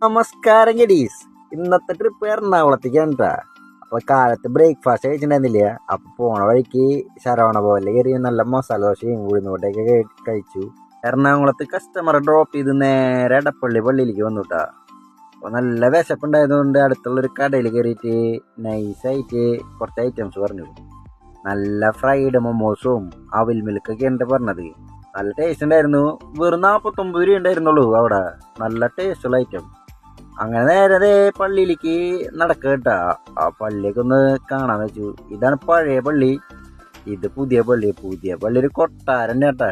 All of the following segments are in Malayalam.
നമസ്കാരം ഗഡീസ്. ഇന്നത്തെ ട്രിപ്പ് എറണാകുളത്തേക്കാണ് കേട്ടാ. അപ്പൊ കാലത്ത് ബ്രേക്ക്ഫാസ്റ്റ് കഴിച്ചിട്ടുണ്ടായിരുന്നില്ല. അപ്പൊ പോണ വഴിക്ക് ശരവണ പോലെ കയറി നല്ല മസാല ദോശയും ഉഴുന്നോട്ടൊക്കെ കഴിച്ചു. എറണാകുളത്ത് കസ്റ്റമറെ ഡ്രോപ്പ് ചെയ്ത് നേരെ എടപ്പള്ളി പള്ളിയിലേക്ക് വന്നു കേട്ടാ. അപ്പൊ നല്ല വിശപ്പുണ്ടായതുകൊണ്ട് അടുത്തുള്ളൊരു കടയിൽ കയറിയിട്ട് നൈസായിട്ട് കുറച്ച് ഐറ്റംസ് പറഞ്ഞു. നല്ല ഫ്രൈഡ് മൊമോസും അവിൽ മിൽക്കൊക്കെ ഉണ്ട് പറഞ്ഞത്. നല്ല ടേസ്റ്റ് ഉണ്ടായിരുന്നു. വെറും 49 രൂപ ഉണ്ടായിരുന്നുള്ളൂ അവിടെ. നല്ല ടേസ്റ്റുള്ള ഐറ്റം. അങ്ങനെ നേരെ പള്ളിയിലേക്ക് നടക്കട്ടാ. ആ പള്ളിയൊക്കെ ഒന്ന് കാണാൻ വെച്ചു. ഇതാണ് പഴയ പള്ളി, ഇത് പുതിയ പള്ളി. പുതിയ പള്ളി ഒരു കൊട്ടാരം കേട്ടാ.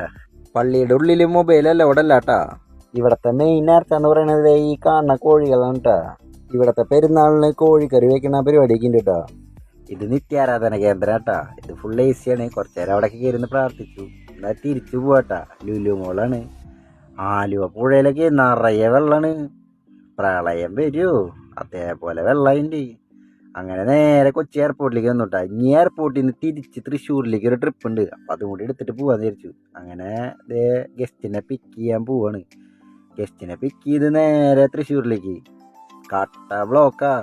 പള്ളിയുടെ ഉള്ളില് മൊബൈലല്ല ഇവിടെ അല്ലാട്ടാ. ഇവിടത്തെ മെയിൻ നേർച്ചാന്ന് പറയുന്നത് ഈ കാണുന്ന കോഴികളാണ് കേട്ടാ. ഇവിടത്തെ പെരുന്നാളിന് കോഴിക്കറി വെക്കണ പരിപാടിയൊക്കെ ഉണ്ട് കേട്ടാ. ഇത് നിത്യാരാധന കേന്ദ്രം കേട്ടാ. ഇത് ഫുൾ AC ആണ്. കുറച്ചേരം അവിടേക്ക് കയറുന്ന പ്രാർത്ഥിച്ചു. എന്നാ തിരിച്ചു പോവാട്ടാ. ലുലു മോളാണ്. ആലുവ പുഴയിലൊക്കെ നിറയെ വെള്ളാണ്. പ്രളയം വരുമോ അതേപോലെ വെള്ളമുണ്ട്. അങ്ങനെ നേരെ കൊച്ചി എയർപോർട്ടിലേക്ക് വന്നുട്ടാ. ഇനി എയർപോർട്ടിൽ നിന്ന് തിരിച്ച് തൃശ്ശൂരിലേക്ക് ഒരു ട്രിപ്പ് ഉണ്ട്. അപ്പം അതും കൂടി എടുത്തിട്ട് പോകാൻ വിചാരിച്ചു. അങ്ങനെ ഗസ്റ്റിനെ പിക്ക് ചെയ്യാൻ പോവാണ്. ഗസ്റ്റിനെ പിക്ക് ചെയ്ത് നേരെ തൃശ്ശൂരിലേക്ക്. കട്ട ബ്ലോക്കാ.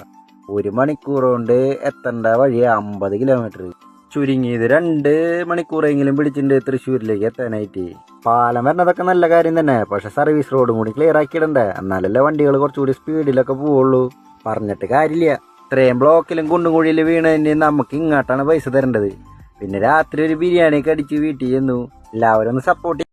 1 മണിക്കൂർ കൊണ്ട് എത്തേണ്ട വഴി 50 കിലോമീറ്റർ. ചുരുങ്ങിയത് 2 മണിക്കൂറെങ്കിലും പിടിച്ചിട്ടുണ്ട് തൃശ്ശൂരിലേക്ക് എത്താനായിട്ട്. പാലം വരണതൊക്കെ നല്ല കാര്യം തന്നെ. പക്ഷെ സർവീസ് റോഡും കൂടി ക്ലിയർ ആക്കിയിടണ്ടേ, എന്നാലല്ലേ വണ്ടികൾ കുറച്ചുകൂടി സ്പീഡിലൊക്കെ പോവുള്ളൂ. പറഞ്ഞിട്ട് കാര്യമില്ല. ഇത്രയും ബ്ലോക്കിലും കുണ്ടും കുഴിയിലും വീണതിന് നമുക്ക് ഇങ്ങോട്ടാണ് പൈസ തരേണ്ടത്. പിന്നെ രാത്രി ഒരു ബിരിയാണിയൊക്കെ അടിച്ച് വീട്ടിൽ ചെന്നു. എല്ലാവരും ഒന്ന് സപ്പോർട്ട്